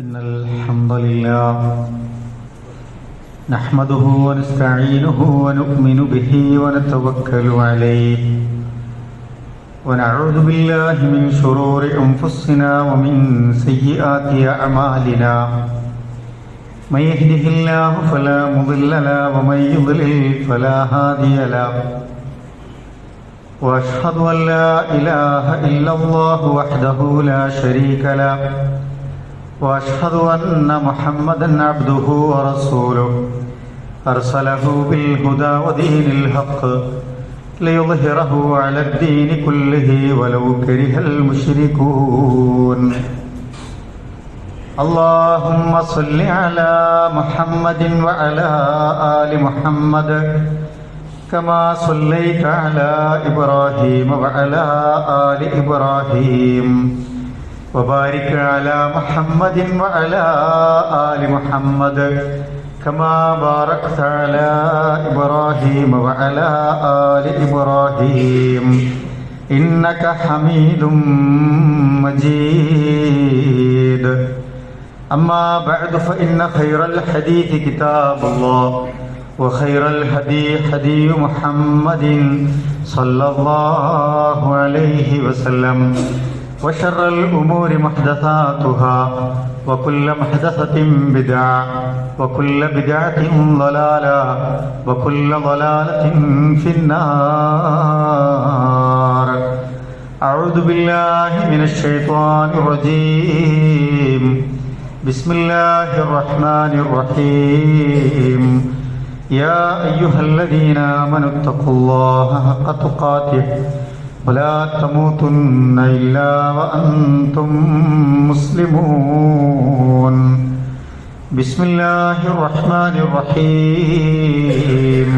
إن الحمد لله نحمده ونستعينه ونؤمن به ونتوكل عليه ونعوذ بالله من شرور أنفسنا ومن سيئات أعمالنا من يهده الله فلا مضل له ومن يضلل فلا هادي له وأشهد أن لا إله إلا الله وحده لا شريك له وأشهد أن محمدا عبده ورسوله أرسله بالهدى ودين الحق ليظهره على الدين كله ولو كره المشركون اللهم صل على محمد وعلى آل محمد كما صليت على إبراهيم وعلى آل إبراهيم وبارك على محمد وعلى آل محمد كما باركت على إبراهيم وعلى آل إبراهيم إنك حميد مجيد أما بعد فإن خير الحديث كتاب الله وخير الهدي هدي محمد صلى الله عليه وسلم وشر الأمور محدثاتها وكل محدثة بدعة وكل بدعة ضلالة وكل ضلالة في النار أعوذ بالله من الشيطان الرجيم بسم الله الرحمن الرحيم يا أيها الذين آمنوا اتقوا الله حق تقاته ولا تموتن إلا وأنتم مسلمون بسم الله الرحمن الرحيم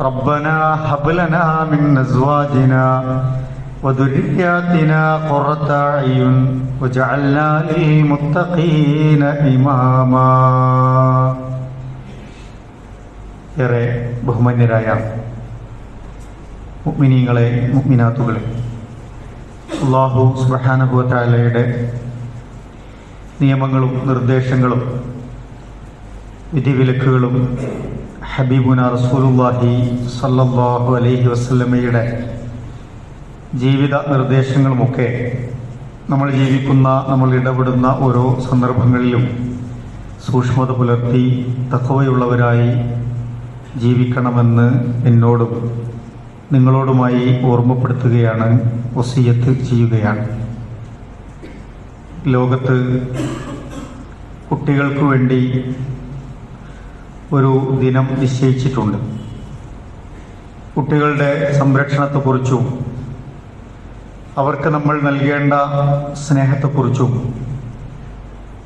ربنا هب لنا من أزواجنا وذرياتنا قرة أعين وجعلنا للمتقين إماما ഏറെ ബഹുമാന്യരായ മുഅ്മിനീങ്ങളെ മുഅ്മിനാത്തുകളെ, അല്ലാഹു സുബ്ഹാനഹു വ തആലയുടെ നിയമങ്ങളും നിർദ്ദേശങ്ങളും വിധിവിലക്കുകളും ഹബീബുന റസൂലുള്ളാഹി സ്വല്ലല്ലാഹു അലൈഹി വസല്ലമയുടെ ജീവിത നിർദ്ദേശങ്ങളുമൊക്കെ നമ്മൾ ജീവിക്കുന്ന, നമ്മൾ ഇടപെടുന്ന ഓരോ സന്ദർഭങ്ങളിലും സൂക്ഷ്മത പുലർത്തി തഖ്വയുള്ളവരായി ജീവിക്കണമെന്ന് എന്നോടും നിങ്ങളോടുമായി ഓർമ്മപ്പെടുത്തുകയാണ്, വസിയത്ത് ചെയ്യുകയാണ്. ലോകത്ത് കുട്ടികൾക്ക് വേണ്ടി ഒരു ദിനം നിശ്ചയിച്ചിട്ടുണ്ട്. കുട്ടികളുടെ സംരക്ഷണത്തെക്കുറിച്ചും അവർക്ക് നമ്മൾ നൽകേണ്ട സ്നേഹത്തെക്കുറിച്ചും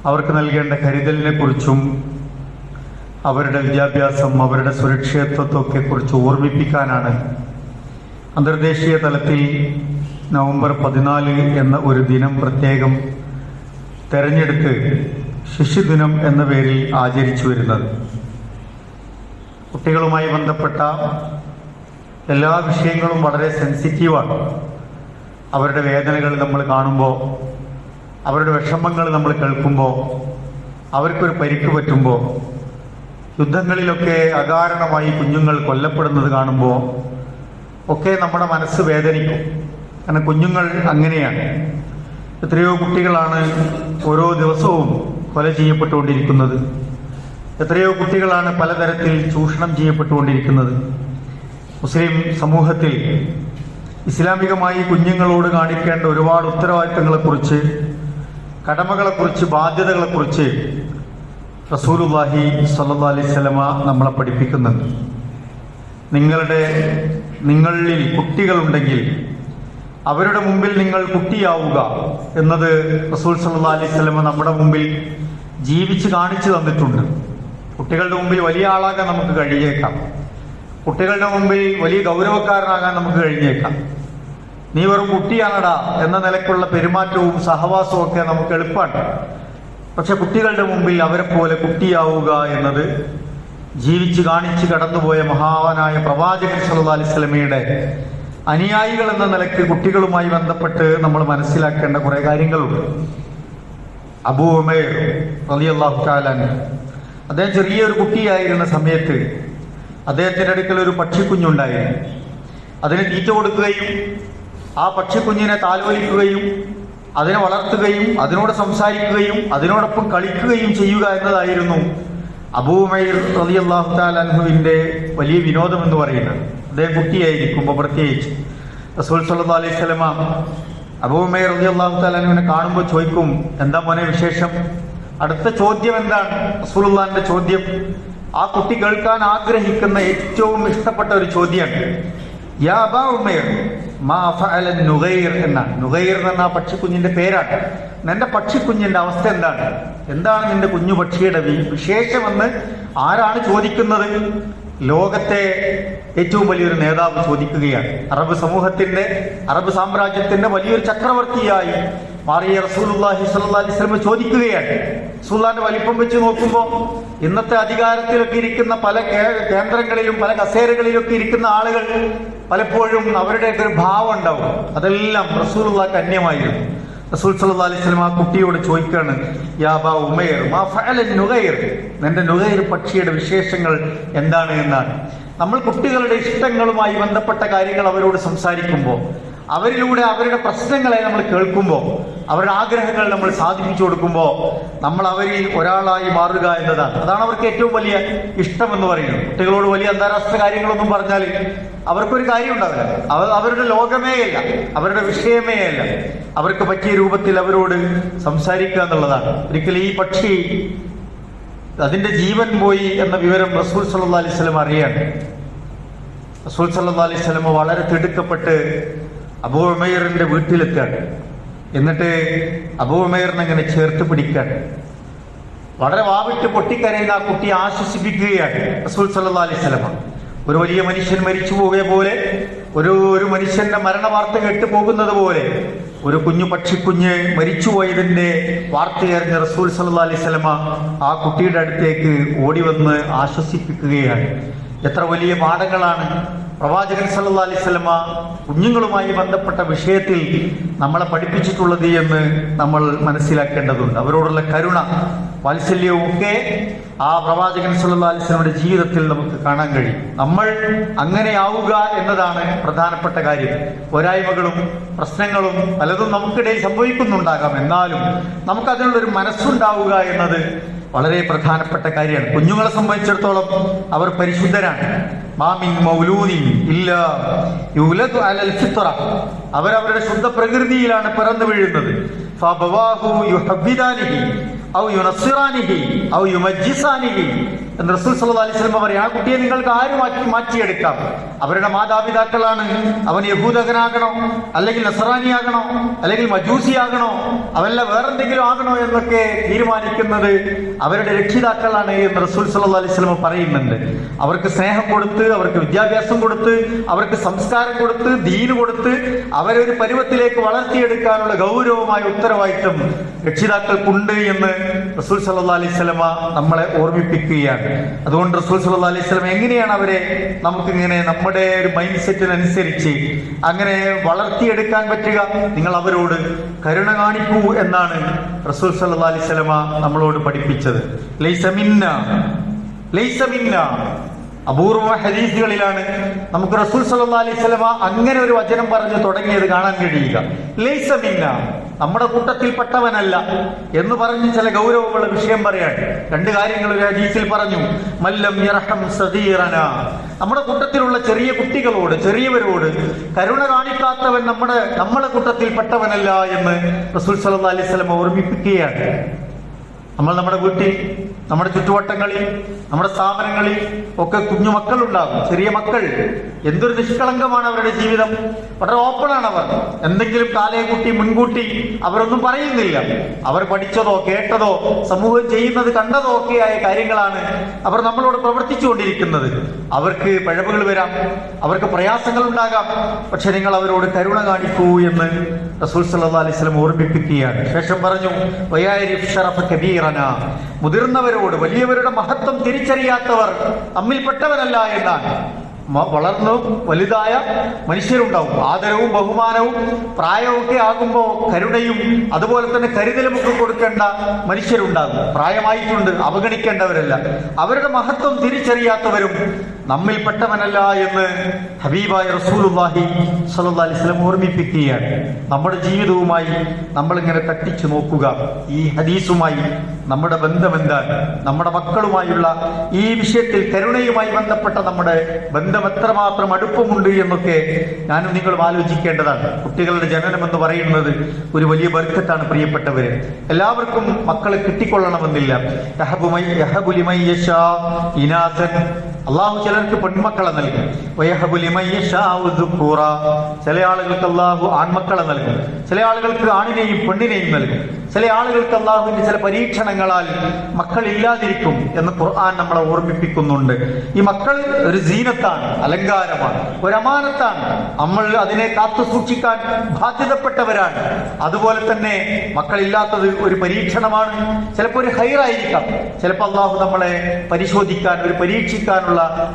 അവർക്ക് നൽകേണ്ട കരുതലിനെക്കുറിച്ചും അവരുടെ വിദ്യാഭ്യാസം, അവരുടെ സുരക്ഷിതത്വത്തെ കുറിച്ച് ഓർമ്മിപ്പിക്കാനാണ് അന്തർദേശീയ തലത്തിൽ നവംബർ 14 എന്ന ഒരു ദിനം പ്രത്യേകം തെരഞ്ഞെടുത്ത് ശിശുദിനം എന്ന പേരിൽ ആചരിച്ചു വരുന്നത്. കുട്ടികളുമായി ബന്ധപ്പെട്ട എല്ലാ വിഷയങ്ങളും വളരെ സെൻസിറ്റീവാണ്. അവരുടെ വേദനകൾ നമ്മൾ കാണുമ്പോൾ, അവരുടെ വിഷമങ്ങൾ നമ്മൾ കേൾക്കുമ്പോൾ, അവർക്കൊരു പരിക്ക് പറ്റുമ്പോൾ, യുദ്ധങ്ങളിലൊക്കെ അകാരണമായി കുഞ്ഞുങ്ങൾ കൊല്ലപ്പെടുന്നത് കാണുമ്പോൾ ഒക്കെ നമ്മുടെ മനസ്സ് വേദനിക്കും. കാരണം കുഞ്ഞുങ്ങൾ അങ്ങനെയാണ്. എത്രയോ കുട്ടികളാണ് ഓരോ ദിവസവും കൊല ചെയ്യപ്പെട്ടുകൊണ്ടിരിക്കുന്നത്. എത്രയോ കുട്ടികളാണ് പലതരത്തിൽ ചൂഷണം ചെയ്യപ്പെട്ടുകൊണ്ടിരിക്കുന്നത്. മുസ്ലിം സമൂഹത്തിൽ ഇസ്ലാമികമായി കുഞ്ഞുങ്ങളോട് കാണിക്കേണ്ട ഒരുപാട് ഉത്തരവാദിത്തങ്ങളെക്കുറിച്ച്, കടമകളെക്കുറിച്ച്, ബാധ്യതകളെക്കുറിച്ച് റസൂലുള്ളാഹി സ്വല്ലല്ലാഹു അലൈഹി വസല്ലമ നമ്മളെ പഠിപ്പിക്കുന്നുണ്ട്. നിങ്ങളിൽ കുട്ടികളുണ്ടെങ്കിൽ അവരുടെ മുമ്പിൽ നിങ്ങൾ കുട്ടിയാവുക എന്നത് റസൂൽ സ്വല്ലല്ലാഹു അലൈഹി വസല്ലമ നമ്മുടെ മുമ്പിൽ ജീവിച്ച് കാണിച്ചു തന്നിട്ടുണ്ട്. കുട്ടികളുടെ മുമ്പിൽ വലിയ ആളാകാൻ നമുക്ക് കഴിഞ്ഞേക്കാം. കുട്ടികളുടെ മുമ്പിൽ വലിയ ഗൗരവക്കാരനാകാൻ നമുക്ക് കഴിഞ്ഞേക്കാം. നീ വെറും കുട്ടിയാണടാ എന്ന നിലക്കുള്ള പെരുമാറ്റവും സഹവാസവും ഒക്കെ നമുക്ക് എളുപ്പമാണ്. പക്ഷെ കുട്ടികളുടെ മുമ്പിൽ അവരെ പോലെ കുട്ടിയാവുക എന്നത് ജീവിച്ച് കാണിച്ച് കടന്നുപോയ മഹാനായ പ്രവാചകൻ സല്ലല്ലാഹു അലൈഹി വസല്ലമയുടെ അനുയായികൾ എന്ന നിലയ്ക്ക് കുട്ടികളുമായി ബന്ധപ്പെട്ട് നമ്മൾ മനസ്സിലാക്കേണ്ട കുറെ കാര്യങ്ങളുണ്ട്. അബൂ ഉമൈർ റളിയല്ലാഹു തആല അൻഹു. അദ്ദേഹം ചെറിയൊരു കുട്ടിയായിരുന്ന സമയത്ത് അദ്ദേഹത്തിൻ്റെ അടുക്കൽ ഒരു പക്ഷിക്കുഞ്ഞുണ്ടായിരുന്നു. അതിന് തീറ്റ കൊടുക്കുകയും ആ പക്ഷിക്കുഞ്ഞിനെ താലോലിക്കുകയും അതിനെ വളർത്തുകയും അതിനോട് സംസാരിക്കുകയും അതിനോടൊപ്പം കളിക്കുകയും ചെയ്യുക എന്നതായിരുന്നു അബൂ ഉമൈർ റളിയല്ലാഹു തആല അൻഹുവിൻ്റെ വലിയ വിനോദം എന്ന് പറയുന്നത്. അദ്ദേഹം കുട്ടിയായിരിക്കുമ്പോൾ പ്രത്യേകിച്ച് റസൂൽ സല്ലല്ലാഹു അലൈഹി വസല്ലമ അബൂ ഉമൈർ റളിയല്ലാഹു തആല അൻഹുവിനെ കാണുമ്പോൾ ചോദിക്കും, എന്താ മോനെ വിശേഷം? അടുത്ത ചോദ്യം എന്താണ്? റസൂലുള്ളാഹിന്റെ ചോദ്യം ആ കുട്ടി കേൾക്കാൻ ആഗ്രഹിക്കുന്ന ഏറ്റവും ഇഷ്ടപ്പെട്ട ഒരു ചോദ്യമാണ്. യാ അബാ ഉമൈർ മാ ഫഅല നുഗൈർ എന്നാണ്. നുഗൈർ എന്ന പക്ഷിക്കുഞ്ഞിന്റെ പേരാണ്. നിന്റെ പക്ഷിക്കുഞ്ഞിന്റെ അവസ്ഥ എന്താണ്? എന്താണ് നിന്റെ കുഞ്ഞു പക്ഷിയുടെ വിശേഷമെന്ന് ആരാണ് ചോദിക്കുന്നത്? ലോകത്തെ ഏറ്റവും വലിയൊരു നേതാവ് ചോദിക്കുകയാണ്. അറബ് സമൂഹത്തിന്റെ, അറബ് സാമ്രാജ്യത്തിന്റെ വലിയൊരു ചക്രവർത്തിയായി മാറിയ റസൂലുള്ളാഹി സ്വല്ലല്ലാഹി അലൈഹി വസല്ലം ചോദിക്കുകയാണ്. റസൂലുള്ളാഹിന്റെ വലിപ്പം വെച്ച് നോക്കുമ്പോൾ ഇന്നത്തെ അധികാരത്തിലൊക്കെ ഇരിക്കുന്ന പല കേന്ദ്രങ്ങളിലും പല കസേരകളിലൊക്കെ ഇരിക്കുന്ന ആളുകൾ പലപ്പോഴും അവരുടെയൊക്കെ ഒരു ഭാവം ഉണ്ടാവും. അതെല്ലാം റസൂലുള്ളാഹിക്ക് അന്യമായിരുന്നു. റസൂൽ സല്ലല്ലാഹു അലൈഹി വസല്ലം ആ കുട്ടിയോട് ചോദിക്കുകയാണ്, യാ അബാ ഉമൈർ മാ ഫഅല നുഗൈർ, നിന്റെ നുഗൈർ പക്ഷിയുടെ വിശേഷങ്ങൾ എന്താണ് എന്നാണ്. നമ്മൾ കുട്ടികളുടെ ഇഷ്ടങ്ങളുമായി ബന്ധപ്പെട്ട കാര്യങ്ങൾ അവരോട് സംസാരിക്കുമ്പോൾ, അവരിലൂടെ അവരുടെ പ്രശ്നങ്ങളെ നമ്മൾ കേൾക്കുമ്പോൾ, അവരുടെ ആഗ്രഹങ്ങൾ നമ്മൾ സാധിപ്പിച്ചു കൊടുക്കുമ്പോൾ നമ്മൾ അവരിൽ ഒരാളായി മാറുക എന്നതാണ്. അതാണ് അവർക്ക് ഏറ്റവും വലിയ ഇഷ്ടം എന്ന് പറയുന്നത്. കുട്ടികളോട് വലിയ അന്താരാഷ്ട്ര കാര്യങ്ങളൊന്നും പറഞ്ഞാൽ അവർക്കൊരു കാര്യം ഉണ്ടാവില്ല. അവരുടെ ലോകമേ അല്ല, അവരുടെ വിഷയമേ അല്ല. അവർക്ക് പറ്റിയ രൂപത്തിൽ അവരോട് സംസാരിക്കുക എന്നുള്ളതാണ്. ഒരിക്കലും ഈ പക്ഷി അതിന്റെ ജീവൻ പോയി എന്ന വിവരം റസൂൽ സല്ലല്ലാഹു അലൈഹി വസല്ലം അറിയാണ്. റസൂൽ സല്ലല്ലാഹു അലൈഹി വസല്ലം വളരെ തിടുക്കപ്പെട്ട് അബൂ ഉമൈറിന്റെ വീട്ടിലെത്താണ്. എന്നിട്ട് അബൂ ഉമൈറിനെ ഇങ്ങനെ ചേർത്ത് പിടിക്കാണ്. വളരെ വാവിട്ട് പൊട്ടിക്കരയുന്ന ആ കുട്ടിയെ ആശ്വസിപ്പിക്കുകയാണ് റസൂൽ സല്ലല്ലാഹു അലൈഹി വസല്ലം. ഒരു വലിയ മനുഷ്യൻ മരിച്ചു പോയ പോലെ, ഒരു മനുഷ്യന്റെ മരണ വാർത്ത കേട്ടു പോകുന്നത് പോലെ ഒരു കുഞ്ഞു പക്ഷിക്കുഞ്ഞ് മരിച്ചുപോയതിന്റെ വാർത്തയറിഞ്ഞ റസൂൽ സല്ലല്ലാഹു അലൈഹി വസല്ലം ആ കുട്ടിയുടെ അടുത്തേക്ക് ഓടി വന്ന് ആശ്വസിപ്പിക്കുകയാണ്. എത്ര വലിയ പാഠങ്ങളാണ് പ്രവാചകൻ സല്ലല്ലാഹു അലൈഹി വസല്ലം കുഞ്ഞുങ്ങളുമായി ബന്ധപ്പെട്ട വിഷയത്തിൽ നമ്മളെ പഠിപ്പിച്ചിട്ടുള്ളത് എന്ന് നമ്മൾ മനസ്സിലാക്കേണ്ടതുണ്ട്. അവരോടുള്ള കരുണ, വാത്സല്യവും ഒക്കെ ആ പ്രവാചകൻ സല്ലല്ലാഹു അലൈഹി വസല്ലമയുടെ ജീവിതത്തിൽ നമുക്ക് കാണാൻ കഴിയും. നമ്മൾ അങ്ങനെയാവുക എന്നതാണ് പ്രധാനപ്പെട്ട കാര്യം. പോരായ്മകളും പ്രശ്നങ്ങളും പലതും നമുക്കിടയിൽ സംഭവിക്കുന്നുണ്ടാകാം, എന്നാലും നമുക്കതിനുള്ളൊരു മനസ്സുണ്ടാവുക എന്നത് വളരെ പ്രധാനപ്പെട്ട കാര്യമാണ്. കുഞ്ഞുങ്ങളെ സംബന്ധിച്ചിടത്തോളം അവർ പരിശുദ്ധരാണ്. മാമിൻ മൗലൂദിൻ ഇല്ലാ യുലദു അലൽ ഫിത്ര, അവരവരുടെ ശുദ്ധ പ്രകൃതിയിലാണ് പിറന്നു വീഴുന്നത്. ഫബവാഹു യുഹബ്ബിദാനിഹി ഔ യുനസ്സിറാനിഹി ഔ യുമജ്ജിസാനിഹി എന്ന് റസൂൽ സല്ലല്ലാഹു അലൈഹി വസല്ലം പറയും. ആ കുട്ടിയെ നിങ്ങൾക്ക് ആരും മാറ്റിയെടുക്കാം. അവരുടെ മാതാപിതാക്കളാണ്. അവൻ യഹൂദകനാകണോ, അല്ലെങ്കിൽ നസറാനിയാകണോ, അല്ലെങ്കിൽ മജൂസിയാകണോ, അവല്ല വേറെന്തെങ്കിലും ആകണോ എന്നൊക്കെ തീരുമാനിക്കുന്നത് അവരുടെ രക്ഷിതാക്കളാണ് എന്ന് റസൂൽ സല്ലല്ലാഹു അലൈഹി വസല്ലം പറയുന്നുണ്ട്. അവർക്ക് സ്നേഹം കൊടുത്ത്, അവർക്ക് വിദ്യാഭ്യാസം കൊടുത്ത്, അവർക്ക് സംസ്കാരം കൊടുത്ത്, ദീന് കൊടുത്ത് അവരെ ഒരു പരുവത്തിലേക്ക് വളർത്തിയെടുക്കാനുള്ള ഗൗരവമായ ഉത്തരവാദിത്വം രക്ഷിതാക്കൾക്കുണ്ട് എന്ന് റസൂൽ സല്ലല്ലാഹു അലൈഹി വസല്ലം നമ്മളെ ഓർമ്മിപ്പിക്കുകയാണ്. അതുകൊണ്ട് റസൂൽ സല്ലല്ലാഹു അലൈഹി വസല്ലം എങ്ങനെയാണ് അവരെ നമുക്കിങ്ങനെ നമ്മുടെ ഒരു മൈൻഡ് സെറ്റിനനുസരിച്ച് അങ്ങനെ വളർത്തിയെടുക്കാൻ പറ്റുക? നിങ്ങൾ അവരോട് കരുണ കാണിക്കൂ എന്നാണ് റസൂൽ സല്ലല്ലാഹു അലൈഹി വസല്ലം നമ്മളോട് പഠിപ്പിച്ചത്. ലൈസ മിന്നാ, ലൈസ മിന്നാ. അപൂർവ ഹദീസുകളിലാണ് നമുക്ക് റസൂൽ സല്ലല്ലാഹു അലൈഹി വസല്ലം അങ്ങനെ ഒരു വചനം പറഞ്ഞു തുടങ്ങിയത് കാണാൻ കഴിയുക. ലൈസ മിന്നാ, നമ്മുടെ കൂട്ടത്തിൽപ്പെട്ടവനല്ല എന്ന് പറഞ്ഞ് ചില ഗൗരവമുള്ള വിഷയം പറയാണ്. രണ്ട് കാര്യങ്ങൾ ഒരു ഹദീസിൽ പറഞ്ഞു. മല്ലം യർഹം സഗീറനാ, നമ്മുടെ കൂട്ടത്തിലുള്ള ചെറിയ കുട്ടികളോട്, ചെറിയവരോട് കരുണ കാണിക്കാത്തവൻ നമ്മുടെ കൂട്ടത്തിൽപ്പെട്ടവനല്ല എന്ന് റസൂൽ സല്ലല്ലാഹു അലൈഹി വസല്ലം ഓർമ്മിപ്പിക്കുകയാണ്. നമ്മൾ നമ്മുടെ വീട്ടിൽ, നമ്മുടെ ചുറ്റുവട്ടങ്ങളിൽ, നമ്മുടെ സ്ഥാപനങ്ങളിൽ ഒക്കെ കുഞ്ഞുമക്കളുണ്ടാകും, ചെറിയ മക്കൾ. എന്തൊരു നിഷ്കളങ്കമാണ് അവരുടെ ജീവിതം. വളരെ ഓപ്പണാണ് അവർ. എന്തെങ്കിലും കാലയെക്കുട്ടി മുൻകൂട്ടി അവരൊന്നും പറയുന്നില്ല. അവർ പഠിച്ചതോ കേട്ടതോ സമൂഹം ചെയ്യുന്നത് കണ്ടതോ ഒക്കെയായ കാര്യങ്ങളാണ് അവർ നമ്മളോട് പ്രവർത്തിച്ചുകൊണ്ടിരിക്കുന്നത്. അവർക്ക് പിഴവുകൾ വരാം, അവർക്ക് പ്രയാസങ്ങൾ ഉണ്ടാകാം. പക്ഷെ നിങ്ങൾ അവരോട് കരുണ കാണിക്കൂ എന്ന് റസൂൽ സല്ലല്ലാഹു അലൈഹി വസല്ലം ഓർമ്മിപ്പിക്കുകയാണ്. ശേഷം പറഞ്ഞു, വയാരിഫ് ശറഫ കബീറനാ, മുതിർന്നവരോട്, വലിയവരുടെ മഹത്വം തിരിച്ചറിയാത്തവർ നമ്മിൽപ്പെട്ടവരല്ല എന്നാണ്. വളർന്നു വലുതായ മനുഷ്യരുണ്ടാവും. ആദരവും ബഹുമാനവും പ്രായവും ഒക്കെ ആകുമ്പോൾ കരുണയും അതുപോലെ തന്നെ കരുതലും ഒക്കെ കൊടുക്കേണ്ട മനുഷ്യരുണ്ടാകും. പ്രായമായിട്ടുണ്ട്, അവഗണിക്കേണ്ടവരല്ല. അവരുടെ മഹത്വം തിരിച്ചറിയാത്തവരും നമ്മിൽപ്പെട്ടവനല്ല എന്ന് ഹബീബായ റസൂലുള്ളാഹി സ്വല്ലല്ലാഹി അലൈഹി വസല്ലം ഓർമ്മിപ്പിക്കുകയാണ്. നമ്മുടെ ജീവിതവുമായി നമ്മളിങ്ങനെ തട്ടിച്ചു നോക്കുക. ഈ ഹദീസുമായി നമ്മുടെ ബന്ധം എന്താണ്? നമ്മുടെ മക്കളുമായുള്ള ഈ വിഷയത്തിൽ കരുണയുമായി ബന്ധപ്പെട്ട നമ്മുടെ ബന്ധം എത്രമാത്രം അടുപ്പമുണ്ട് എന്നൊക്കെ ഞാനും നിങ്ങളും ആലോചിക്കേണ്ടതാണ്. കുട്ടികളുടെ ജനനം എന്ന് പറയുന്നത് ഒരു വലിയ ബർക്കത്താണ് പ്രിയപ്പെട്ടവര്. എല്ലാവർക്കും മക്കളെ കിട്ടിക്കൊള്ളണമെന്നില്ല. അള്ളാഹു ചിലർക്ക് പെൺമക്കളെ നൽകും. ചില ആളുകൾക്ക് അള്ളാഹു ആൺമക്കളെ നൽകും. ചില ആളുകൾക്ക് ആണിനെയും പെണ്ണിനെയും നൽകും. ചില ആളുകൾക്ക് അള്ളാഹുവിന്റെ ചില പരീക്ഷണങ്ങളാൽ മക്കളില്ലാതിരിക്കും എന്ന് ഖുർആൻ നമ്മളെ ഓർമ്മിപ്പിക്കുന്നുണ്ട്. ഈ മക്കൾ ഒരു സീനത്താണ്, അലങ്കാരമാണ്, ഒരു അമാനത്താണ്. നമ്മൾ അതിനെ കാത്തു സൂക്ഷിക്കാൻ ബാധ്യതപ്പെട്ടവരാണ്. അതുപോലെ തന്നെ മക്കളില്ലാത്തത് ഒരു പരീക്ഷണമാണ്. ചിലപ്പോൾ ഒരു ഹൈറായിരിക്കാം, ചിലപ്പോൾ അള്ളാഹു നമ്മളെ പരിശോധിക്കാൻ, ഒരു പരീക്ഷിക്കാനുള്ള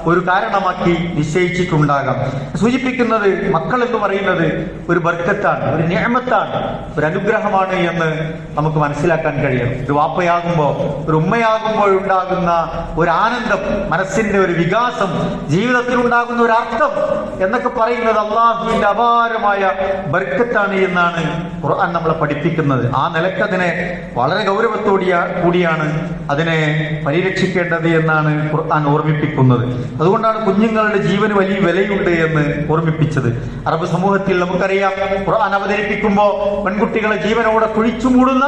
ഒരു കാരണമാക്കി നിശ്ചയിച്ചിട്ടുണ്ടാകാം. സൂചിപ്പിക്കുന്നത് മക്കൾ എന്ന് പറയുന്നത് ഒരു ബർക്കത്താണ്, ഒരു നിഅമത്താണ്, ഒരു അനുഗ്രഹമാണ് എന്ന് നമുക്ക് മനസ്സിലാക്കാൻ കഴിയും. ഒരു വാപ്പയാകുമ്പോൾ, ഒരു ഉമ്മയാകുമ്പോൾ ഉണ്ടാകുന്ന ഒരു ആനന്ദം, മനസ്സിന്റെ ഒരു വികാസം, ജീവിതത്തിൽ ഉണ്ടാകുന്ന ഒരു അർത്ഥം എന്നൊക്കെ പറയുന്നത് അള്ളാഹുവിന്റെ അപാരമായ ബർക്കത്താണ് എന്നാണ് ഖുർആൻ നമ്മളെ പഠിപ്പിക്കുന്നത്. ആ നിലക്കതിനെ വളരെ കൂടിയാണ് അതിനെ പരിരക്ഷിക്കേണ്ടത് എന്നാണ് ഖുർആൻ ഓർമ്മിപ്പിക്കുന്നത്. അതുകൊണ്ടാണ് കുഞ്ഞുങ്ങളുടെ ജീവന് വലിയ വിലയുണ്ട് എന്ന് ഓർമ്മിപ്പിച്ചത്. അറബ് സമൂഹത്തിൽ നമുക്കറിയാം, ഖുർആൻ അവതരിപ്പിക്കുമ്പോൾ പെൺകുട്ടികളെ ജീവനോടെ കുഴിച്ചു മൂടുന്ന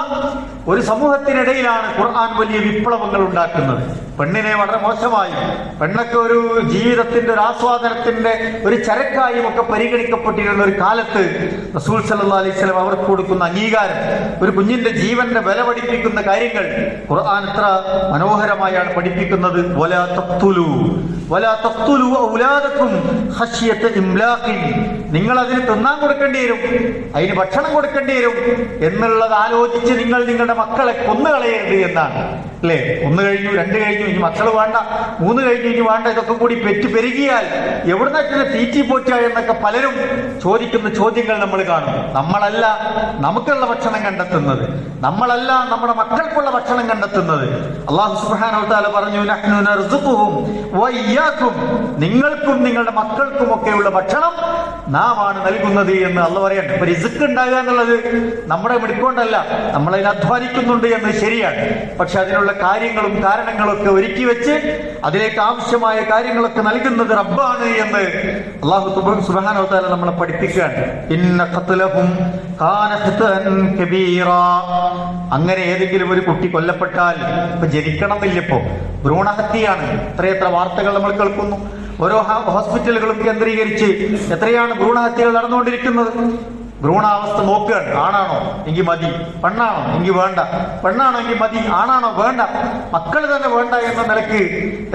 ഒരു സമൂഹത്തിനിടയിലാണ് ഖുർആൻ വലിയ വിപ്ലവങ്ങൾ ഉണ്ടാക്കുന്നത്. പെണ്ണിനെ വളരെ മോശമായി, പെണ്ണൊക്കെ ഒരു ജീവിതത്തിന്റെ ഒരു ആസ്വാദനത്തിന്റെ ഒരു ചരക്കായും ഒക്കെ പരിഗണിക്കപ്പെട്ടിരുന്ന ഒരു കാലത്ത് റസൂൽ സല്ലല്ലാഹു അലൈഹി വസല്ലം അവർക്ക് കൊടുക്കുന്ന അംഗീകാരം, ഒരു കുഞ്ഞിന്റെ ജീവന്റെ വില പഠിപ്പിക്കുന്ന കാര്യങ്ങൾ ഖുർആൻ എത്ര മനോഹരമായാണ് പഠിപ്പിക്കുന്നത്. വലാ തഖ്തുലൂ ഔലാദക്കും ഖശ്യത ഇംലാഖിൻ. നിങ്ങൾ അതിന് തിന്നാൻ കൊടുക്കേണ്ടി വരും, അതിന് ഭക്ഷണം കൊടുക്കേണ്ടി വരും എന്നുള്ളത് ആലോചിച്ച് നിങ്ങൾ നിങ്ങളുടെ മക്കളെ കൊന്നുകളയരുത് എന്നാണ്. അല്ലേ? 1 കഴിഞ്ഞു, 2 കഴിഞ്ഞു, ഇനി മക്കൾ വേണ്ട, 3 കഴിഞ്ഞു, ഇനി വേണ്ട, ഇതൊക്കെ കൂടി പെറ്റ് പെരുകിയാൽ എവിടുന്നൊക്കെ തീറ്റി പോറ്റ എന്നൊക്കെ പലരും ചോദിക്കുന്ന ചോദ്യങ്ങൾ നമ്മൾ കാണും. നമ്മളല്ല നമുക്കുള്ള ഭക്ഷണം കണ്ടെത്തുന്നത്, നമ്മളല്ല നമ്മുടെ മക്കൾക്കുള്ള ഭക്ഷണം കണ്ടെത്തുന്നത്. അല്ലാഹു സുബ്ഹാനഹു വ തആല പറഞ്ഞു, നഹ്നു നർസുഖുഹും വഇയ്യാകും. നിങ്ങൾക്കും നിങ്ങളുടെ മക്കൾക്കും ഒക്കെയുള്ള ഭക്ഷണം നാം ആണ് നൽകുന്നത് എന്ന് അള്ളാഹു പറയാണ്. ഇപ്പൊ റിസ്ക് ഉണ്ടാകുക എന്നുള്ളത് നമ്മുടെ മിടുക്കൊണ്ടല്ല, നമ്മളതിന് അധ്വാനിക്കുന്നുണ്ട് എന്ന് ശരിയാണ്. പക്ഷെ അതിനുള്ള കാര്യങ്ങളും കാരണങ്ങളും ഒക്കെ ഒരുക്കി വെച്ച് അതിലേക്ക് ആവശ്യമായ കാര്യങ്ങളൊക്കെ നൽകുന്നത് റബ്ബാണ് എന്ന് അല്ലാഹു സുബ്ഹാനഹു വ തആല നമ്മളെ പഠിപ്പിക്കുകയാണ്. ഇന്ന ഖത്ലഹും കാന ഖത്അൻ കബീറാ. അങ്ങനെ ഏതെങ്കിലും ഒരു കുട്ടി കൊല്ലപ്പെട്ടാൽ, ഇപ്പൊ ജനിക്കണമെന്നില്ല, ഇപ്പോ ഭ്രൂണഹത്യയാണ്. എത്രയെത്ര വാർത്തകൾ നമ്മൾ കേൾക്കുന്നു. ഓരോ ഹോസ്പിറ്റലുകളും കേന്ദ്രീകരിച്ച് എത്രയാണ് ഭ്രൂണഹത്യകൾ നടന്നുകൊണ്ടിരിക്കുന്നത്. ഭ്രൂണാവസ്ഥ നോക്കുകയാണ്. ആണാണോ എങ്കിൽ മതി, പെണ്ണാണോ എങ്കിൽ വേണ്ട, പെണ്ണാണോ എങ്കിൽ മതി, ആണാണോ വേണ്ട, മക്കൾ തന്നെ വേണ്ട എന്ന നിലയ്ക്ക്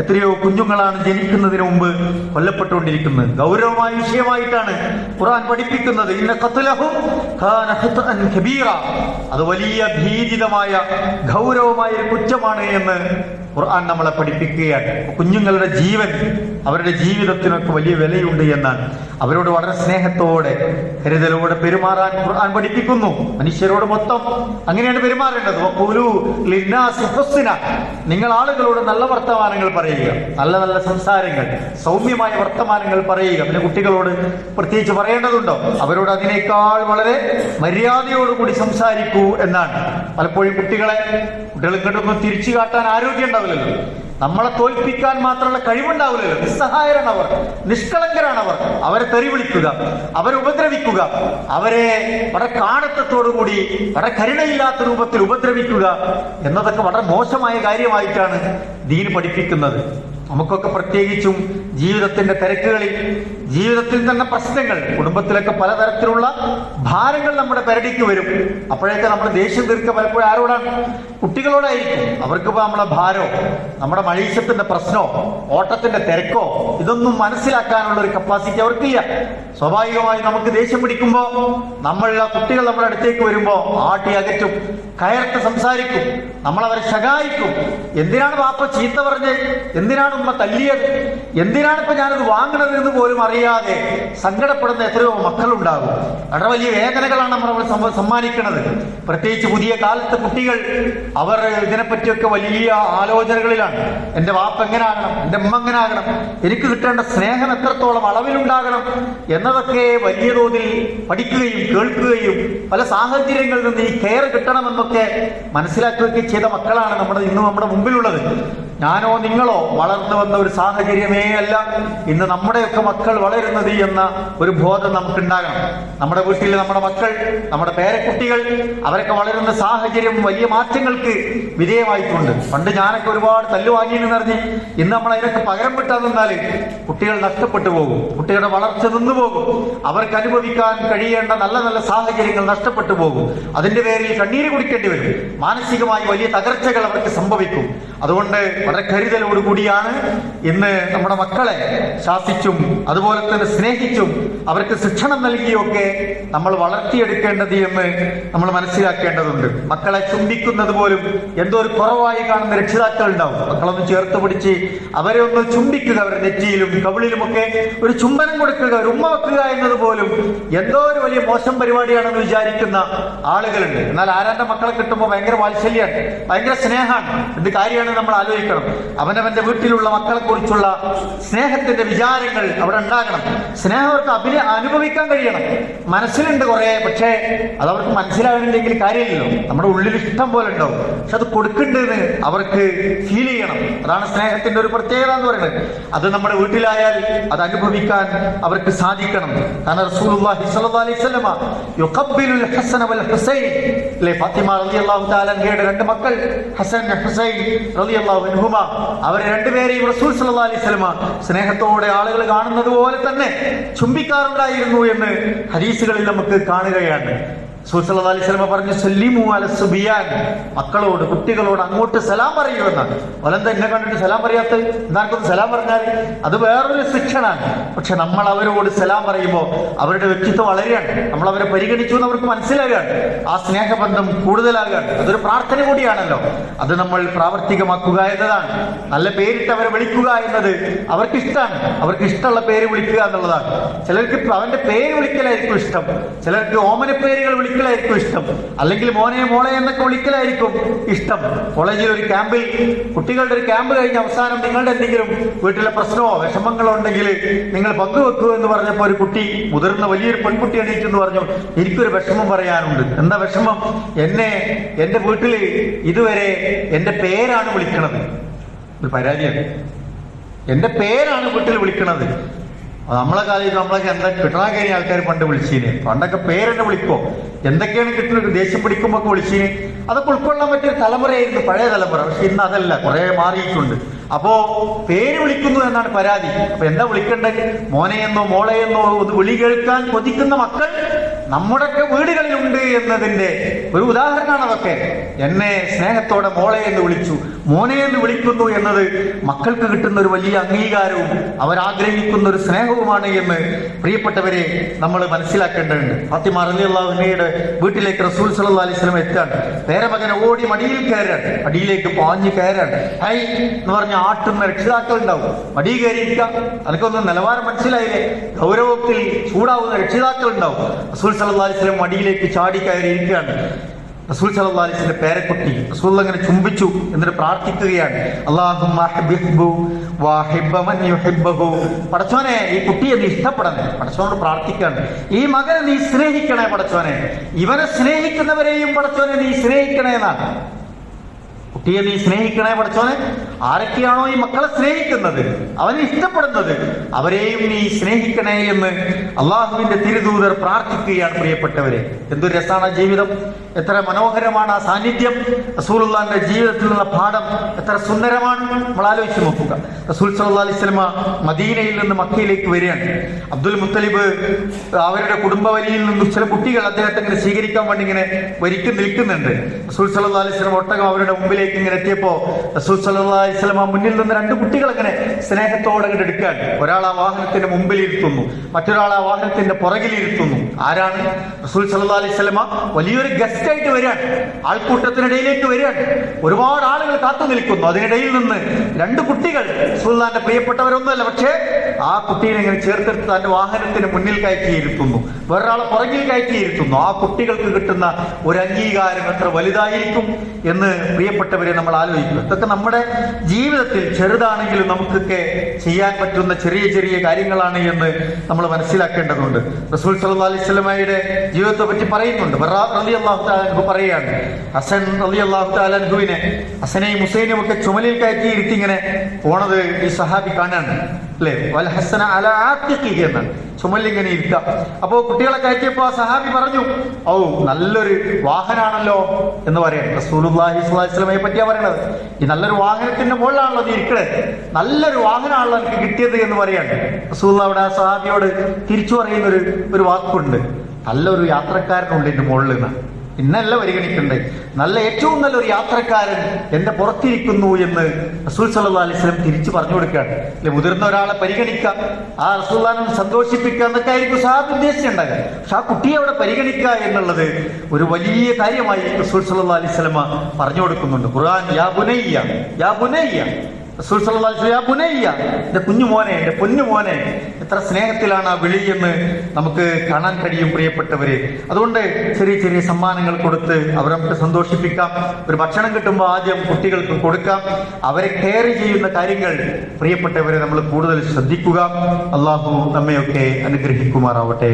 എത്രയോ കുഞ്ഞുങ്ങളാണ് ജനിക്കുന്നതിന് മുമ്പ് കൊല്ലപ്പെട്ടുകൊണ്ടിരിക്കുന്നത്. ഗൗരവമായ വിഷയമായിട്ടാണ് ഖുർആൻ പഠിപ്പിക്കുന്നത്. ഇന്ന ഖത്ലഹും കാന ഖത്അൻ കബീറ. അത് വലിയ ഭീതിതമായ ഗൗരവമായ ഒരു കുറ്റമാണ് എന്ന് ഖുർആൻ നമ്മളെ പഠിപ്പിക്കുകയാണ്. കുഞ്ഞുങ്ങളുടെ ജീവൻ, അവരുടെ ജീവിതത്തിനൊക്കെ വലിയ വിലയുണ്ട് എന്നാണ്. അവരോട് വളരെ സ്നേഹത്തോടെ കരുതലോടെ പെരുമാറാൻ ഖുർആൻ പഠിപ്പിക്കുന്നു. മനുഷ്യരോട് മൊത്തം അങ്ങനെയാണ് പെരുമാറേണ്ടത്. വഖൂലൂ ലിന്നാസി ഹുസ്ന. നിങ്ങൾ ആളുകളോട് നല്ല വർത്തമാനങ്ങൾ പറയുക, നല്ല നല്ല സംസാരങ്ങൾ, സൗമ്യമായ വർത്തമാനങ്ങൾ പറയുക. പിന്നെ കുട്ടികളോട് പ്രത്യേകിച്ച് പറയേണ്ടതുണ്ടോ? അവരോട് അതിനേക്കാൾ വളരെ മര്യാദയോടുകൂടി സംസാരിക്കൂ എന്നാണ്. പലപ്പോഴും കുട്ടികളെ ഇങ്ങോട്ടൊന്നും തിരിച്ചു കാട്ടാൻ ആരോഗ്യം ഉണ്ടാവില്ലല്ലോ, നമ്മളെ തോൽപ്പിക്കാൻ മാത്രമുള്ള കഴിവുണ്ടാവില്ലല്ലോ. നിസ്സഹായരാണ് അവർ, നിഷ്കളങ്കരാണവർ. അവരെ തെറി വിളിക്കുക, അവരെ ഉപദ്രവിക്കുക, അവരെ വളരെ കാടത്തത്തോടുകൂടി വളരെ കരുണയില്ലാത്ത രൂപത്തിൽ ഉപദ്രവിക്കുക എന്നതൊക്കെ വളരെ മോശമായ കാര്യമായിട്ടാണ് ദീൻ പഠിപ്പിക്കുന്നത്. നമുക്കൊക്കെ പ്രത്യേകിച്ചും ജീവിതത്തിന്റെ തിരക്കുകളിൽ, ജീവിതത്തിൽ തന്നെ പ്രശ്നങ്ങൾ, കുടുംബത്തിലൊക്കെ പലതരത്തിലുള്ള ഭാരങ്ങൾ നമ്മുടെ പെരടിക്ക് വരും. അപ്പോഴേക്ക് നമ്മൾ ദേഷ്യം തീർക്കുക പലപ്പോഴും ആരോടാണ്? കുട്ടികളോടായിരിക്കും. അവർക്കിപ്പോ നമ്മളെ ഭാരോ, നമ്മുടെ മഴീശത്തിന്റെ പ്രശ്നമോ, ഓട്ടത്തിന്റെ തിരക്കോ ഇതൊന്നും മനസ്സിലാക്കാനുള്ള ഒരു കപ്പാസിറ്റി അവർക്കില്ല. സ്വാഭാവികമായി നമുക്ക് ദേഷ്യം പിടിക്കുമ്പോ നമ്മളുടെ കുട്ടികൾ നമ്മുടെ അടുത്തേക്ക് വരുമ്പോ ആട്ടി അകറ്റും, കയർത്ത് സംസാരിക്കും, നമ്മളവരെ ശകായിക്കും. എന്തിനാണ് വാപ്പ ചീത്ത പറഞ്ഞ്, എന്തിനാണ് ഉമ്മ തല്ലിയത്, എന്തിനാണ് ഇപ്പൊ ഞാനത് വാങ്ങണത് എന്ന് പോലും അറിയാതെ സങ്കടപ്പെടുന്ന എത്രയോ മക്കളുണ്ടാകും. വളരെ വലിയ വേദനകളാണ് നമ്മൾ സമ്മാനിക്കുന്നത്. പ്രത്യേകിച്ച് പുതിയ കാലത്തെ കുട്ടികൾ, അവർ ഇതിനെപ്പറ്റിയൊക്കെ വലിയ ആലോചനകളിലാണ്. എന്റെ വാപ്പ എങ്ങനെ ആകണം, എന്റെ ഉമ്മ എങ്ങനെ ആകണം, എനിക്ക് കിട്ടേണ്ട സ്നേഹം എത്രത്തോളം അളവിലുണ്ടാകണം എന്നതൊക്കെ വലിയ തോതിൽ പഠിക്കുകയും കേൾക്കുകയും പല സാഹചര്യങ്ങളിൽ നിന്ന് ഈ കെയർ കിട്ടണമെന്നൊക്കെ മനസ്സിലാക്കുകയൊക്കെ ചെയ്ത മക്കളാണ് ഇന്ന് നമ്മുടെ മുമ്പിലുള്ളത്. ഞാനോ നിങ്ങളോ വളർന്നു വന്ന ഒരു സാഹചര്യമേ അല്ല ഇന്ന് നമ്മുടെയൊക്കെ മക്കൾ വളരുന്നത് എന്ന ഒരു ബോധം നമുക്കുണ്ടാകണം. നമ്മുടെ വീട്ടിൽ നമ്മുടെ മക്കൾ, നമ്മുടെ പേരക്കുട്ടികൾ, അവരൊക്കെ വളരുന്ന സാഹചര്യം വലിയ മാറ്റങ്ങൾക്ക് വിധേയമായിട്ടുണ്ട്. പണ്ട് ഞാനൊക്കെ ഒരുപാട് തല്ലു വാങ്ങിയെന്ന് അറിഞ്ഞ് ഇന്ന് നമ്മൾ അതിനൊക്കെ പകരം വിട്ടാൽ നിന്നാല് കുട്ടികൾ നഷ്ടപ്പെട്ടു പോകും, കുട്ടികളുടെ വളർച്ച നിന്നു പോകും, അവർക്ക് അനുഭവിക്കാൻ കഴിയേണ്ട നല്ല നല്ല സാഹചര്യങ്ങൾ നഷ്ടപ്പെട്ടു പോകും. അതിന്റെ പേരിൽ കണ്ണീര് കുടിക്കേണ്ടി വരും, മാനസികമായി വലിയ തകർച്ചകൾ അവർക്ക് സംഭവിക്കും. അതുകൊണ്ട് വളരെ കരുതലോടുകൂടിയാണ് ഇന്ന് നമ്മുടെ മക്കളെ ശാസിച്ചും അതുപോലെ തന്നെ സ്നേഹിച്ചും അവർക്ക് ശിക്ഷണം നൽകിയൊക്കെ നമ്മൾ വളർത്തിയെടുക്കേണ്ടത് എന്ന് നമ്മൾ മനസ്സിലാക്കേണ്ടതുണ്ട്. മക്കളെ ചുംബിക്കുന്നത് പോലും എന്തോ ഒരു കുറവായി കാണുന്ന രക്ഷിതാക്കൾ ഉണ്ടാവും. മക്കളൊന്ന് ചേർത്ത് പിടിച്ച് അവരെ ഒന്ന് ചുംബിക്കുക, അവരുടെ നെറ്റിയിലും കവിളിലുമൊക്കെ ഒരു ചുംബനം കൊടുക്കുക, ഒരു ഉമ്മ വെക്കുക എന്നത് പോലും എന്തോ ഒരു വലിയ മോശം പരിപാടിയാണെന്ന് വിചാരിക്കുന്ന ആളുകളുണ്ട്. എന്നാൽ ആരാന്റെ മക്കളെ കിട്ടുമ്പോൾ ഭയങ്കര വാത്സല്യമാണ്, ഭയങ്കര സ്നേഹമാണ്. എന്ത് കാര്യമാണ് നമ്മൾ ആലോചിക്കണം. അവനവന്റെ വീട്ടിലുള്ള മക്കളെ കുറിച്ചുള്ള സ്നേഹത്തിന്റെ വിചാരങ്ങൾ അവിടെ ഉണ്ടാകണം. സ്നേഹം അവർക്ക് അനുഭവിക്കാൻ കഴിയണം. മനസ്സിലുണ്ട് കുറെ, പക്ഷേ അത് അവർക്ക് മനസ്സിലാകുന്നില്ലെങ്കിൽ കാര്യമില്ലല്ലോ. നമ്മുടെ ഉള്ളിൽ ഇഷ്ടം പോലെ ഉണ്ടാവും, പക്ഷെ അത് കൊടുക്കണ്ടെന്ന് അവർക്ക് ഫീൽ ചെയ്യണം. അതാണ് സ്നേഹത്തിന്റെ ഒരു പ്രത്യേകത എന്ന് പറയുന്നത്. അത് നമ്മുടെ വീട്ടിലായാൽ അത് അനുഭവിക്കാൻ അവർക്ക് സാധിക്കണം. കാരണം റസൂലുള്ളാഹി സ്വല്ലല്ലാഹു അലൈഹി വസല്ലമ യുഖബ്ബിലുൽ ഹസന വൽ ഹുസൈൻ, ഫാത്തിമ റളിയല്ലാഹു തആല അൻഹയുടെ രണ്ട് മക്കൾ ഹസൻ ഹുസൈൻ റളിയല്ലാഹു അൻഹുമ, അവരെ രണ്ടുപേരെയും റസൂൽ സ്വല്ലല്ലാഹു അലൈഹി വസല്ലമ സ്നേഹത്തോടെ ആളുകൾ കാണുന്നത് പോലെ തന്നെ ചുംബിക്കാറുണ്ടായിരുന്നു എന്ന് ഹദീസുകളിൽ നമുക്ക് കാണുകയാണ്. റസൂൽ സല്ലല്ലാഹു അലൈഹി വസല്ലം പറഞ്ഞു, സല്ലിമു അല സുബിയാൻ, മക്കളോട് കുട്ടികളോട് അങ്ങോട്ട് സലാം പറയുമെന്നാണ്. വലന്ത എന്നെ കണ്ടിട്ട് സലാം പറയാത്ത, എന്താർക്കൊന്ന് സലാം പറഞ്ഞാൽ അത് വേറൊരു ശിക്ഷണാണ്. പക്ഷെ നമ്മൾ അവരോട് സലാം പറയുമ്പോൾ അവരുടെ വ്യക്തിത്വം വളരെയാണ്, നമ്മൾ അവരെ പരിഗണിച്ചു എന്ന് അവർക്ക് മനസ്സിലാകാണ്, ആ സ്നേഹബന്ധം കൂടുതലാകാണ്. അതൊരു പ്രാർത്ഥന കൂടിയാണല്ലോ. അത് നമ്മൾ പ്രാവർത്തികമാക്കുക എന്നതാണ്. നല്ല പേരിട്ട് അവരെ വിളിക്കുക എന്നത് അവർക്ക് ഇഷ്ടമാണ്. അവർക്ക് ഇഷ്ടമുള്ള പേര് വിളിക്കുക എന്നുള്ളതാണ്. ചിലർക്ക് അവന്റെ പേര് വിളിക്കലായിരിക്കും ഇഷ്ടം, ചിലർക്ക് ഓമന പേരുകൾ വിളിക്കലായിരിക്കും ഇഷ്ടം, അല്ലെങ്കിൽ മോനെ മോളെ എന്നൊക്കെ വിളിക്കലായിരിക്കും ഇഷ്ടം. കോളേജിൽ ഒരു ക്യാമ്പിൽ, കുട്ടികളുടെ ഒരു ക്യാമ്പ് കഴിഞ്ഞ അവസാനം നിങ്ങളുടെ എന്തെങ്കിലും വീട്ടിലെ പ്രശ്നമോ വിഷമങ്ങളോ ഉണ്ടെങ്കിൽ നിങ്ങൾ പങ്കുവെക്കൂ എന്ന് പറഞ്ഞപ്പോൾ ഒരു കുട്ടി, മുതിർന്ന വലിയൊരു പെൺകുട്ടി എണീറ്റെന്ന് പറഞ്ഞു, എനിക്കൊരു വിഷമം പറയാനുണ്ട്. എന്താ വിഷമം? എന്റെ വീട്ടിൽ ഇതുവരെ എന്റെ പേരാണ് വിളിക്കണത്. ഒരു പരാതിയാണ്, എന്റെ പേരാണ് വീട്ടിൽ വിളിക്കണത്. നമ്മളെ കാലത്ത് നമ്മളൊക്കെ എന്താ കിട്ടണ കഴിഞ്ഞ ആൾക്കാർ പണ്ട് വിളിച്ചീന്, പണ്ടൊക്കെ പേരെന്നെ വിളിക്കോ, എന്തൊക്കെയാണ് കിട്ടുന്നത്, ദേഷ്യം പിടിക്കുമ്പോ ഒക്കെ വിളിച്ചീന്. അതൊക്കെ ഉൾക്കൊള്ളാൻ പറ്റിയ തലമുറയായിരുന്നു പഴയ തലമുറ. പക്ഷെ ഇന്ന് അതല്ല, കുറെ മാറിയിട്ടുണ്ട്. അപ്പോ പേര് വിളിക്കുന്നു എന്നാണ് പരാതി. അപ്പൊ എന്താ വിളിക്കേണ്ടത്? മോനെയെന്നോ മോളെയെന്നോ ഒന്ന് വിളി കേൾക്കാൻ കൊതിക്കുന്ന മക്കൾ നമ്മുടെയൊക്കെ വീടുകളിലുണ്ട് എന്നതിന്റെ ഒരു ഉദാഹരണമാണ് അതൊക്കെ. എന്നെ സ്നേഹത്തോടെ മോളെ എന്ന് വിളിച്ചു, മോനെ എന്ന് വിളിക്കുന്നു എന്നത് മക്കൾക്ക് കിട്ടുന്ന ഒരു വലിയ അംഗീകാരവും അവരാഗ്രഹിക്കുന്ന ഒരു സ്നേഹവുമാണ് എന്ന് പ്രിയപ്പെട്ടവരെ നമ്മൾ മനസ്സിലാക്കേണ്ടതുണ്ട്. ഫാത്തിമ റളിയല്ലാഹു അൻഹയുടെ വീട്ടിലേക്ക് റസൂൽ സ്വല്ലല്ലാഹു അലൈഹി വസല്ലം എത്താണ്. പേരമകനെ ഓടി മടിയിൽ കയറാണ്, മടിയിലേക്ക് പാഞ്ഞു കയറാണ്. ഹൈ എന്ന് പറഞ്ഞ ആട്ടുന്ന രക്ഷിതാക്കൾ ഉണ്ടാവും. മടി കയറിയിരിക്കാം, അതൊക്കെ നിലവാരം മനസ്സിലായില്ലേ? ഗൗരവത്തിൽ ചൂടാവുന്ന രക്ഷിതാക്കൾ ഉണ്ടാവും. റസൂൽ സല്ലല്ലാഹു അലൈഹി വസല്ലം മടിയിലേക്ക് ചാടി കയറിയിരിക്കുകയാണ്. റസൂൽ സല്ലല്ലാഹു അലൈഹി വസല്ലം പേരക്കുട്ടി റസൂൽ അങ്ങനെ ചുംബിച്ചു, എന്നിട്ട് പ്രാർത്ഥിക്കുകയാണ്, അല്ലാഹുമ്മ ഹബ്ബിഹു വഹിബ്ബ മൻ യുഹിബ്ബഹു, പടച്ചോനെ ഈ കുട്ടിയെ നീ ഇഷ്ടപ്പെടണേ. പടച്ചോനോട് പ്രാർത്ഥിക്കുകയാണ്, ഈ മകനെ നീ സ്നേഹിക്കണേ പടച്ചോനെ, ഇവനെ സ്നേഹിക്കുന്നവരെയും പടച്ചോനെ നീ സ്നേഹിക്കണേ എന്നാണ്. കുട്ടിയെ നീ സ്നേഹിക്കണേ പടച്ചോനെ. ആരൊക്കെയാണോ ഈ മക്കളെ സ്നേഹിക്കുന്നത്, അവനെ ഇഷ്ടപ്പെടുന്നത്, അവരെയും നീ സ്നേഹിക്കണേ എന്ന് അള്ളാഹുവിന്റെ തിരുദൂതർ പ്രാർത്ഥിക്കുകയാണ്. പ്രിയപ്പെട്ടവരെ, എന്തൊരു രസമാണ് ജീവിതം, എത്ര മനോഹരമാണ് ആ സാന്നിധ്യം. റസൂലുള്ളാഹിന്റെ ജീവിതത്തിൽ നിന്നുള്ള പാഠം എത്ര സുന്ദരമാണ്, നമ്മൾ ആലോചിച്ച് നോക്കുക. റസൂൽ സല്ലല്ലാഹു അലൈഹി വസല്ലം മദീനയിൽ നിന്ന് മക്കയിലേക്ക് വരികയാണ്. അബ്ദുൽ മുത്തലിബ് അവരുടെ കുടുംബവലിയിൽ നിന്നും ചില കുട്ടികൾ അദ്ദേഹത്തെ ഇങ്ങനെ സ്വീകരിക്കാൻ വേണ്ടി ഇങ്ങനെ നിൽക്കുന്നുണ്ട്. റസൂൽ സല്ലല്ലാഹു അലൈഹി വസല്ലം ഒട്ടകം അവരുടെ മുമ്പിലേക്ക് ഇങ്ങനെ എത്തിയപ്പോ റസൂൽ സല്ലല്ലാഹു അലൈഹി വസല്ലം മുന്നിൽ നിന്ന് രണ്ട് കുട്ടികൾ ഇങ്ങനെ സ്നേഹത്തോടെ ഇങ്ങോട്ട് എടുക്കാൻ, ഒരാൾ ആ വാഹനത്തിന്റെ മുമ്പിൽ ഇരുത്തുന്നു, മറ്റൊരാൾ ആ വാഹനത്തിന്റെ പുറകിൽ ഇരുത്തുന്നു. ആരാണ്? റസൂൽ സല്ലല്ലാഹു അലൈഹി വസല്ലം വലിയൊരു ഗസ്റ്റ് ഗസ്റ്റായിട്ട് വരികയാണ്, ആൾക്കൂട്ടത്തിനിടയിലേക്ക് വരികയാണ്, ഒരുപാട് ആളുകൾ കാത്തു നിൽക്കുന്നു. അതിനിടയിൽ നിന്ന് 2 കുട്ടികൾ റസൂലുള്ളാഹിന്റെ പ്രിയപ്പെട്ടവരൊന്നുമല്ല, പക്ഷേ ആ കുട്ടീനെ ഇങ്ങനെ ചേർത്തെടുത്ത് തന്റെ വാഹനത്തിന് മുന്നിൽ കയറ്റിയിരുത്തുന്നു, വേറൊരാളെ പുറകിൽ കയറ്റിയിരുത്തുന്നു. ആ കുട്ടികൾക്ക് കിട്ടുന്ന ഒരു അംഗീകാരം എത്ര വലുതായിരിക്കും എന്ന് പ്രിയപ്പെട്ടവരെ നമ്മൾ ആലോചിക്കും. ഇതൊക്കെ നമ്മുടെ ജീവിതത്തിൽ ചെറുതാണെങ്കിലും നമുക്കൊക്കെ ചെയ്യാൻ പറ്റുന്ന ചെറിയ ചെറിയ കാര്യങ്ങളാണ് എന്ന് നമ്മൾ മനസ്സിലാക്കേണ്ടതുണ്ട്. റസൂൽ സല്ലല്ലാഹു അലൈഹി വസല്ലമയുടെ ജീവിതത്തെ പറ്റി പറയുന്നുണ്ട്. ബറാ റളിയല്ലാഹു തആല അൻഹു പറയാണ്, ഹസൻ റളിയല്ലാഹു തആല അൻഹുവിനെ, ഹസനെയും ഹുസൈനെയും ഒക്കെ ചുമലിൽ കയറ്റി ഇരുത്തി ഇങ്ങനെ പോണത് ഈ സഹാബി കാണാണ്, അല്ലേ? വൽ ഹസന അലാ ആത്തിഖിഹി എന്നാണ്, ചുമലിങ്ങനെ ഇരുത്താം. അപ്പോ കുട്ടികളെ കയറ്റിയപ്പോ ആ സഹാബി പറഞ്ഞു, ഓ നല്ലൊരു വാഹനാണല്ലോ എന്ന് പറയാം. റസൂലുള്ളാഹി സ്വല്ലല്ലാഹു അലൈഹി വസല്ലമയെ പറ്റിയാ പറയണത്. ഈ നല്ലൊരു വാഹനത്തിന്റെ മുകളിലാണല്ലോ നീ ഇരിക്കണേ, നല്ലൊരു വാഹനമാണല്ലോ എനിക്ക് കിട്ടിയത് എന്ന് പറയാണ്. റസൂലുള്ളാഹി അവിടെ ആ സഹാബിയോട് തിരിച്ചു പറയുന്ന ഒരു വാക്കുണ്ട്, നല്ലൊരു യാത്രക്കാരനുണ്ട് എന്റെ മുകളിൽ നിന്ന്, ഇന്നല്ല പരിഗണിക്കണ്ടേ, നല്ല ഏറ്റവും നല്ലൊരു യാത്രക്കാരൻ എന്റെ പുറത്തിരിക്കുന്നു എന്ന് റസൂൽ സല്ലല്ലാഹു അലൈഹി വസല്ലം തിരിച്ചു പറഞ്ഞു കൊടുക്കുകയാണ്. അല്ലെ, മുതിർന്ന ഒരാളെ പരിഗണിക്കാം, ആ റസൂലുള്ളാഹിനെ സന്തോഷിപ്പിക്കുക എന്നൊക്കെ ആയിരിക്കും സഹാബി ഉദ്ദേശിച്ചിട്ടുണ്ടാകുക. പക്ഷെ ആ കുട്ടിയെ അവിടെ പരിഗണിക്കുക എന്നുള്ളത് ഒരു വലിയ കാര്യമായി റസൂൽ സല്ലല്ലാഹു അലൈഹി വസല്ലം പറഞ്ഞു കൊടുക്കുന്നുണ്ട്. ഖുർആൻ യാ ബുനയ്യ, യാ ബുനയ്യ, റസൂൽ സല്ലല്ലാഹു അലൈഹി വസല്ലം യാ ബുനയ്യ, എന്റെ കുഞ്ഞു മോനെ, എന്റെ പൊന്നു മോനെ, എത്ര സ്നേഹത്തിലാണ് ആ വിളി എന്ന് നമുക്ക് കാണാൻ കഴിയും പ്രിയപ്പെട്ടവരെ. അതുകൊണ്ട് ചെറിയ ചെറിയ സമ്മാനങ്ങൾ കൊടുത്ത് അവരെ നമുക്ക് സന്തോഷിപ്പിക്കാം. ഒരു ഭക്ഷണം കിട്ടുമ്പോൾ ആദ്യം കുട്ടികൾക്ക് കൊടുക്കാം. അവരെ കെയർ ചെയ്യുന്ന കാര്യങ്ങൾ പ്രിയപ്പെട്ടവരെ നമ്മൾ കൂടുതൽ ശ്രദ്ധിക്കുക. അള്ളാഹു നമ്മയൊക്കെ അനുഗ്രഹിക്കുമാറാവട്ടെ.